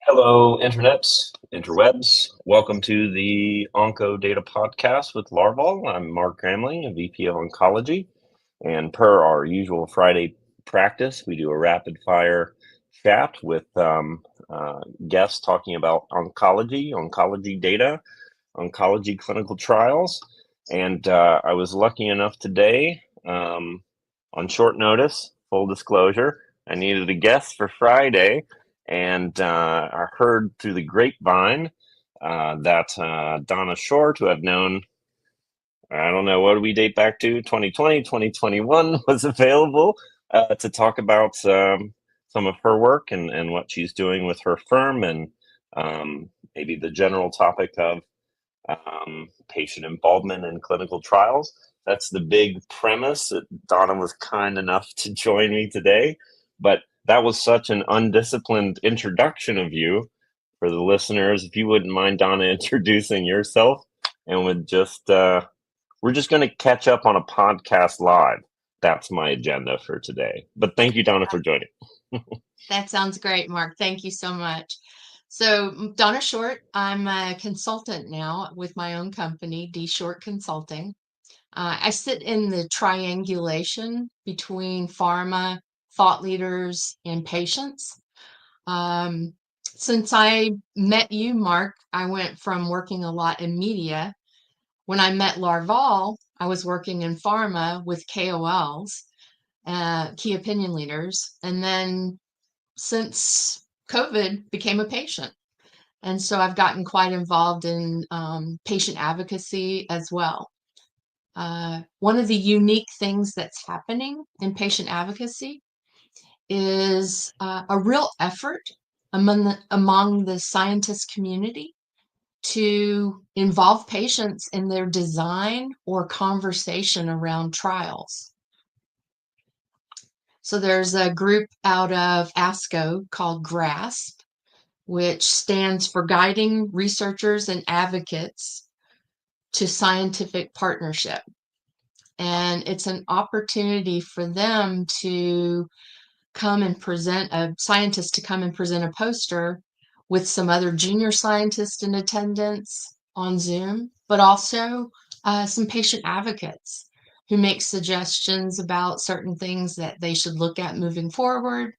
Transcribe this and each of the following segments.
Hello, internets, interwebs. Welcome to the Onco Data Podcast with LARVOL. I'm Mark Gramling, a VP of Oncology. And per our usual Friday practice, we do a rapid fire chat with guests talking about oncology data, oncology clinical trials. And I was lucky enough today, on short notice, full disclosure, I needed a guest for Friday. And I heard through the grapevine that Donna Short, who I've known, I don't know, what do we date back to? 2020, 2021, was available to talk about some of her work and what she's doing with her firm, and maybe the general topic of patient involvement in clinical trials. That's the big premise. Donna was kind enough to join me today, but that was such an undisciplined introduction of you. For the listeners, if you wouldn't mind, Donna, introducing yourself, and we're just going to catch up on a podcast live. That's my agenda for today. But thank you, Donna, for joining. That sounds great, Mark. Thank you so much. So, Donna Short, I'm a consultant now with my own company, D Short Consulting. I sit in the triangulation between pharma, thought leaders, and patients. Since I met you, Mark, I went from working a lot in media. When I met LARVOL, I was working in pharma with KOLs, key opinion leaders. And then since COVID, became a patient. And so I've gotten quite involved in patient advocacy as well. One of the unique things that's happening in patient advocacy is a real effort among the scientist community to involve patients in their design or conversation around trials. So there's a group out of ASCO called GRASP, which stands for Guiding Researchers and Advocates to Scientific Partnership. And it's an opportunity for them to come and present scientist to come and present a poster with some other junior scientists in attendance on Zoom, but also some patient advocates who make suggestions about certain things that they should look at moving forward,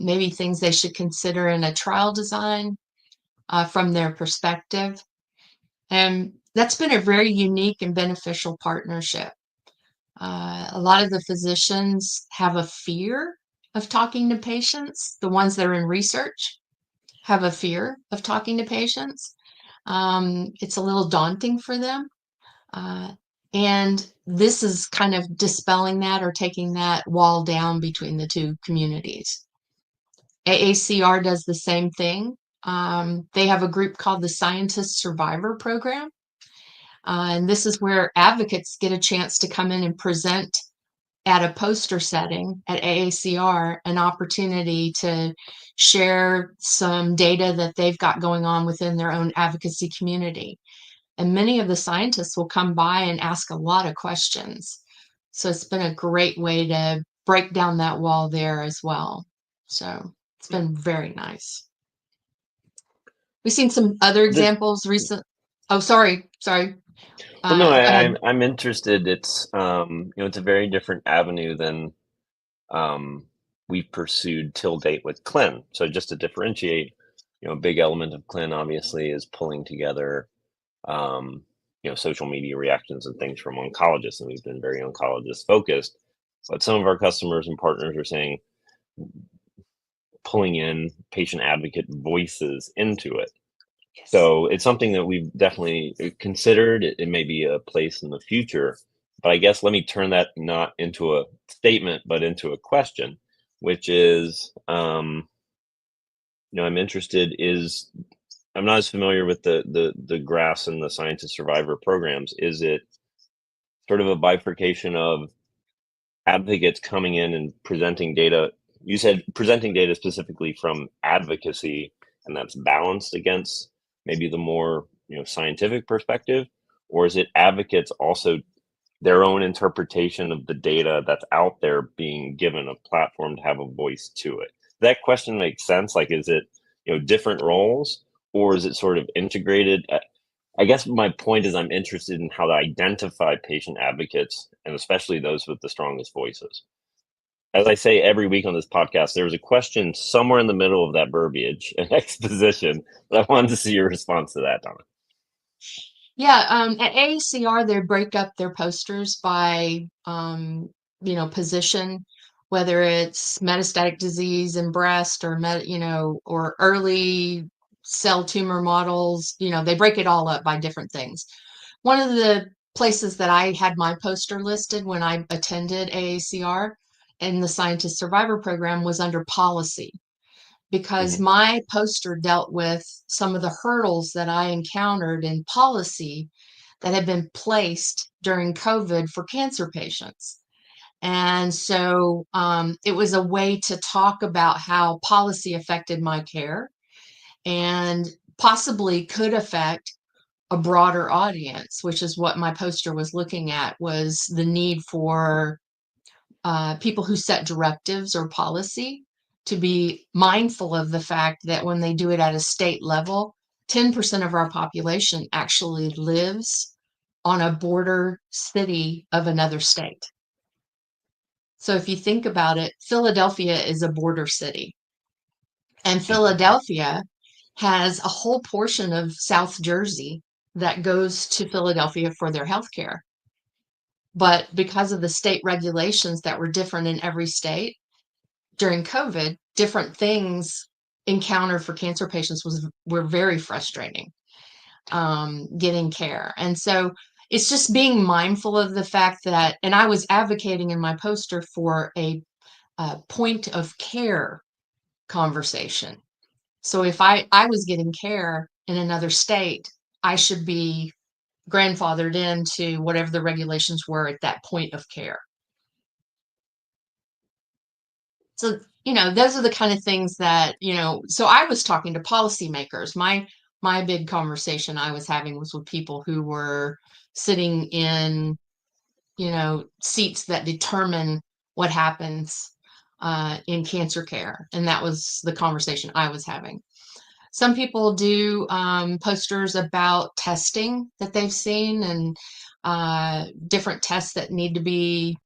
maybe things they should consider in a trial design from their perspective. And that's been a very unique and beneficial partnership. A lot of the physicians have a fear of talking to patients. The ones that are in research have a fear of talking to patients. It's a little daunting for them. And this is kind of dispelling that or taking that wall down between the two communities. AACR does the same thing. They have a group called the Scientist Survivor Program. And this is where advocates get a chance to come in and present at a poster setting at AACR, an opportunity to share some data that they've got going on within their own advocacy community. And many of the scientists will come by and ask a lot of questions. So it's been a great way to break down that wall there as well. So it's been very nice. We've seen some other This, examples recent. Oh, sorry. well, no, Go ahead. I'm interested. It's it's a very different avenue than um, we've pursued till date with Clin. So just to differentiate, a big element of Clin obviously is pulling together um, social media reactions and things from oncologists, and we've been very oncologist focused. But some of our customers and partners are saying pulling in patient advocate voices into it. Yes. So it's something that we've definitely considered. It may be a place in the future, but I guess let me turn that not into a statement, but into a question, which is, I'm interested is I'm not as familiar with the GRAS and the Scientist Survivor programs. Is it sort of a bifurcation of advocates coming in and presenting data? You said presenting data specifically from advocacy, and that's balanced against maybe the more scientific perspective, or is it advocates also their own interpretation of the data that's out there being given a platform to have a voice to it? That question makes sense. Like, is it different roles, or is it sort of integrated? I guess my point is I'm interested in how to identify patient advocates, and especially those with the strongest voices. As I say every week on this podcast, there was a question somewhere in the middle of that verbiage and exposition that I wanted to see your response to that, Donna. Yeah, at AACR, they break up their posters by, position, whether it's metastatic disease in breast or, or early cell tumor models, they break it all up by different things. One of the places that I had my poster listed when I attended AACR in the Scientist Survivor Program was under policy, because Mm-hmm. my poster dealt with some of the hurdles that I encountered in policy that had been placed during COVID for cancer patients. And so it was a way to talk about how policy affected my care and possibly could affect a broader audience, which is what my poster was looking at, was the need for people who set directives or policy to be mindful of the fact that when they do it at a state level, 10% of our population actually lives on a border city of another state. So if you think about it, Philadelphia is a border city, and Mm-hmm. Philadelphia has a whole portion of South Jersey that goes to Philadelphia for their healthcare. But because of the state regulations that were different in every state, during COVID, different things encountered for cancer patients were very frustrating, getting care. And so it's just being mindful of the fact that, and I was advocating in my poster for a point of care conversation. So if I was getting care in another state, I should be grandfathered into whatever the regulations were at that point of care. So, those are the kind of things that, so I was talking to policymakers. My big conversation I was having was with people who were sitting in, seats that determine what happens in cancer care. And that was the conversation I was having. Some people do posters about testing that they've seen and different tests that need to be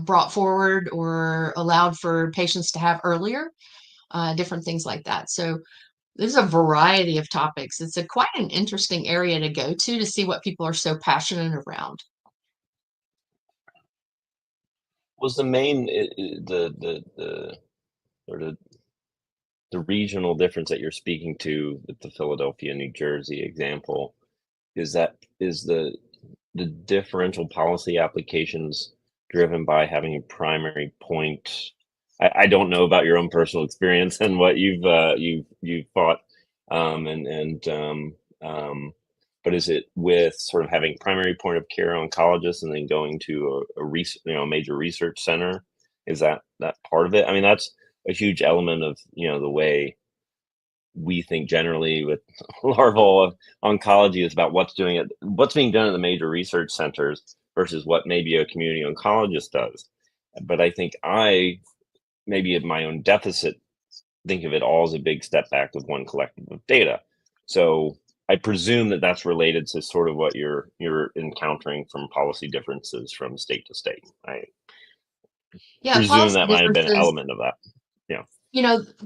brought forward or allowed for patients to have earlier, different things like that. So there's a variety of topics. It's quite an interesting area to go to see what people are so passionate around. Was the main the sort of the regional difference that you're speaking to with the Philadelphia, New Jersey example, is the differential policy applications driven by having a primary point? I don't know about your own personal experience and what you've thought, and but is it with sort of having primary point of care oncologists and then going to a major research center? Is that part of it? I mean, that's a huge element of the way we think generally with larval oncology is about what's being done at the major research centers versus what maybe a community oncologist does. But I think maybe at my own deficit, think of it all as a big step back with one collective of data. So I presume that that's related to sort of what you're encountering from policy differences from state to state. I Yeah, presume policy that might have been an differences. element of that. Yeah.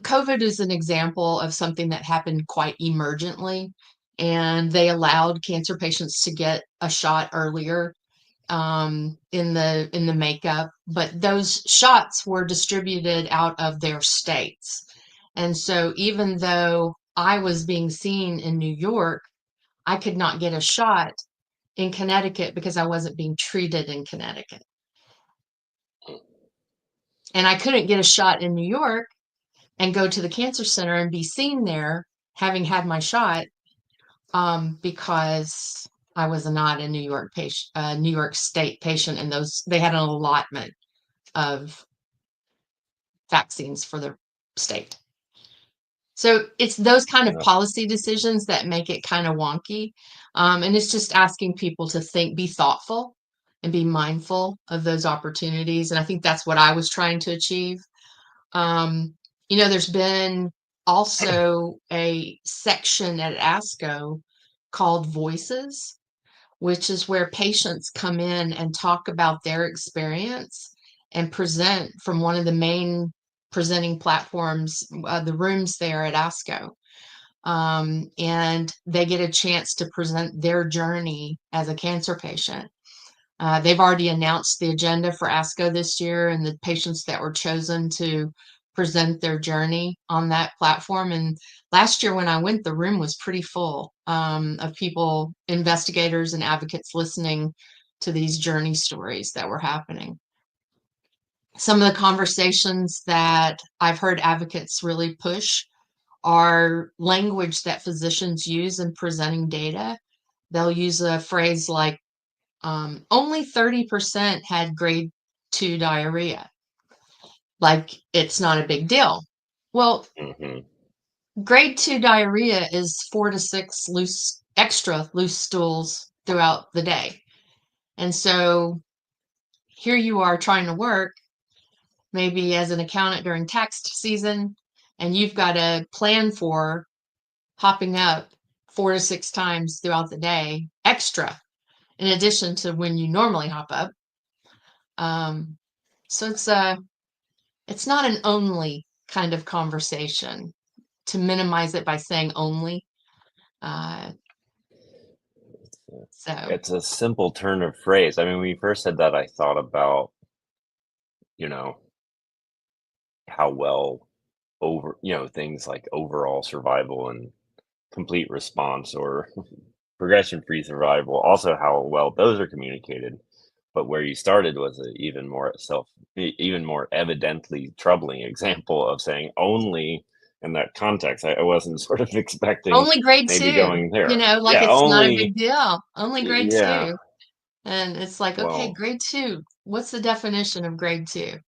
COVID is an example of something that happened quite emergently, and they allowed cancer patients to get a shot earlier in the makeup, but those shots were distributed out of their states. And so even though I was being seen in New York, I could not get a shot in Connecticut because I wasn't being treated in Connecticut. And I couldn't get a shot in New York and go to the cancer center and be seen there having had my shot because I was not a New York patient, New York State patient, and they had an allotment of vaccines for the state. So it's those kind of Yeah. policy decisions that make it kind of wonky. And it's just asking people to be thoughtful and be mindful of those opportunities. And I think that's what I was trying to achieve. There's been also a section at ASCO called Voices, which is where patients come in and talk about their experience and present from one of the main presenting platforms, the rooms there at ASCO. And they get a chance to present their journey as a cancer patient. They've already announced the agenda for ASCO this year and the patients that were chosen to present their journey on that platform. And last year when I went, the room was pretty full of people, investigators and advocates listening to these journey stories that were happening. Some of the conversations that I've heard advocates really push are language that physicians use in presenting data. They'll use a phrase like, only 30% had grade 2 diarrhea. Like it's not a big deal. Well, grade 2 diarrhea is 4 to 6 extra loose stools throughout the day. And so here you are trying to work, maybe as an accountant during tax season, and you've got to plan for hopping up 4 to 6 times throughout the day extra, in addition to when you normally hop up. So it's not an only kind of conversation. To minimize it by saying only. So it's a simple turn of phrase. I mean, when you first said that, I thought about, how well things like overall survival and complete response or progression-free survival, also how well those are communicated. But where you started was an even more evidently troubling example of saying only in that context. I wasn't sort of expecting only grade maybe 2, going there. like Yeah, it's not a only, big deal. Only grade yeah, 2. And it's like, okay, well, grade 2. What's the definition of grade 2?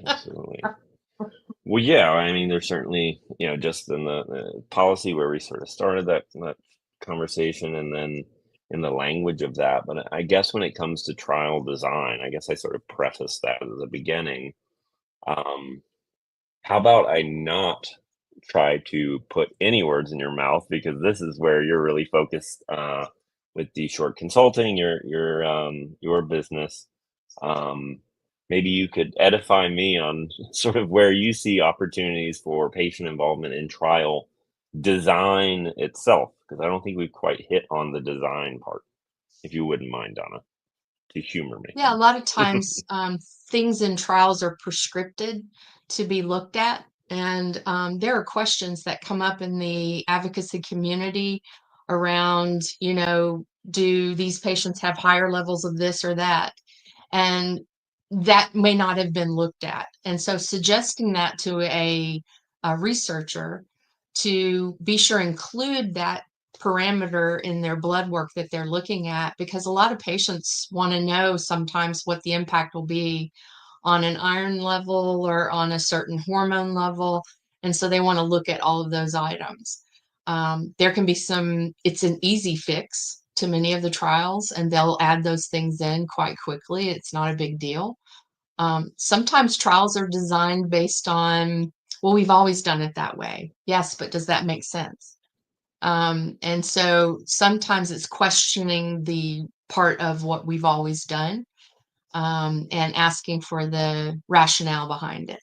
absolutely. Well, yeah, I mean, there's certainly, just in the policy where we sort of started that conversation, and then in the language of that. But I guess when it comes to trial design, I guess I sort of prefaced that at the beginning. Um, how about I not try to put any words in your mouth, because this is where you're really focused with the short consulting, your business. Um, Maybe you could edify me on sort of where you see opportunities for patient involvement in trial design itself, because I don't think we've quite hit on the design part. If you wouldn't mind, Donna, to humor Yeah, a me. lot of times things in trials are prescripted to be looked at. And there are questions that come up in the advocacy community around, do these patients have higher levels of this or that? And that may not have been looked at. And so suggesting that to a researcher to be sure include that parameter in their blood work that they're looking at, because a lot of patients want to know sometimes what the impact will be on an iron level or on a certain hormone level. And so they want to look at all of those items. There can be it's an easy fix to many of the trials, and they'll add those things in quite quickly. It's not a big deal. Sometimes trials are designed based on, well, we've always done it that way. Yes, but does that make sense? And so sometimes it's questioning the part of what we've always done, and asking for the rationale behind it.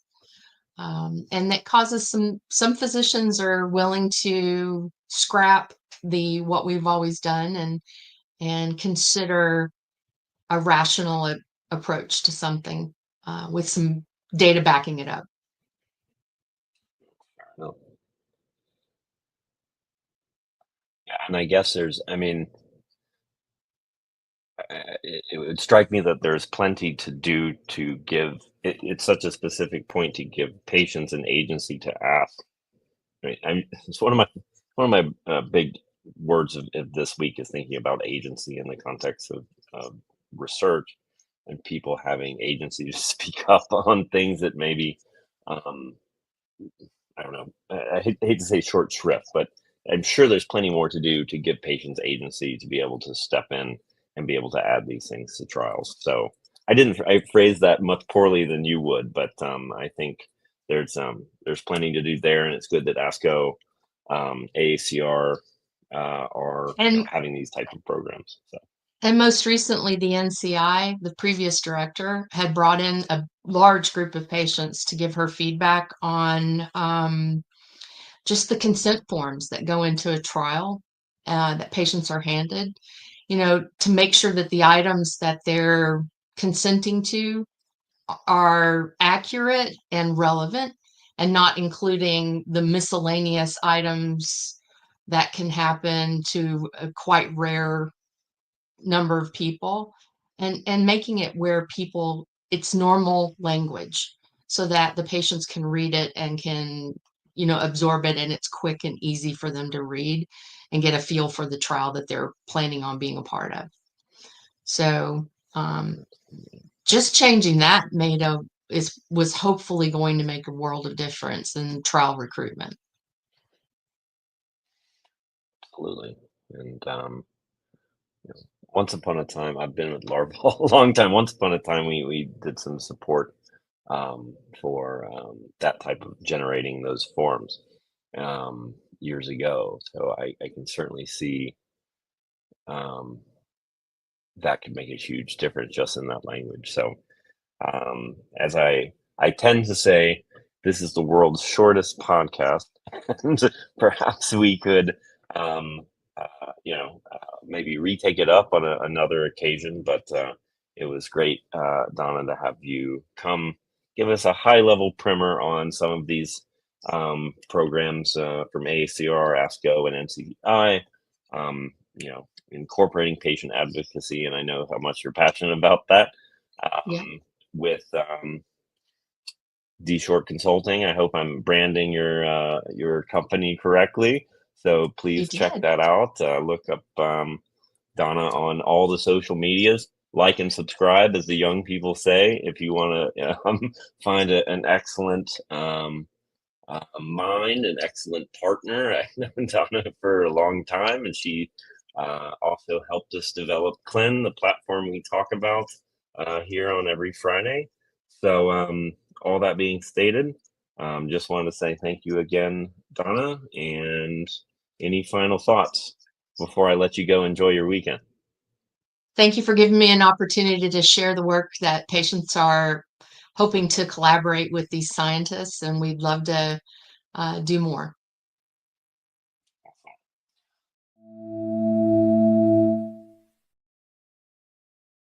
And that causes some physicians are willing to scrap the what we've always done and consider a rational approach to something with some data backing it up. No. Yeah, and I guess I mean, it would strike me that there's plenty to do to give. It's such a specific point to give patients an agency to ask. Right. It's one of my big words of this week is thinking about agency in the context of research, and people having agency to speak up on things that maybe, um, I don't know, I hate to say short shrift, but I'm sure there's plenty more to do to give patients agency to be able to step in and be able to add these things to trials. So I phrased that much poorly than you would, but I think there's plenty to do there, and it's good that ASCO, AACR are And having these type of programs. So. And most recently, the NCI, the previous director, had brought in a large group of patients to give her feedback on just the consent forms that go into a trial that patients are handed, to make sure that the items that they're consenting to are accurate and relevant and not including the miscellaneous items that can happen to a quite rare number of people, and making it where it's normal language so that the patients can read it and can absorb it, and it's quick and easy for them to read and get a feel for the trial that they're planning on being a part of. So just changing that was hopefully going to make a world of difference in trial recruitment. Absolutely. And once upon a time, I've been with LARVOL a long time. Once upon a time, we did some support for that type of generating those forms years ago. So I can certainly see that could make a huge difference just in that language. So as I tend to say, this is the world's shortest podcast, and perhaps we could maybe retake it up on another occasion. But it was great, Donna, to have you come give us a high-level primer on some of these programs from AACR, ASCO, and NCI. Incorporating patient advocacy, and I know how much you're passionate about that. Yeah. With D Short Consulting. I hope I'm branding your company correctly. So please check that out. Look up Donna on all the social medias. Like and subscribe, as the young people say, if you want to find an excellent mind, an excellent partner. I've known Donna for a long time, and she also helped us develop Clen, the platform we talk about here on every Friday. So all that being stated, just wanted to say thank you again, Donna, and any final thoughts before I let you go enjoy your weekend? Thank you for giving me an opportunity to share the work that patients are hoping to collaborate with these scientists, and we'd love to do more.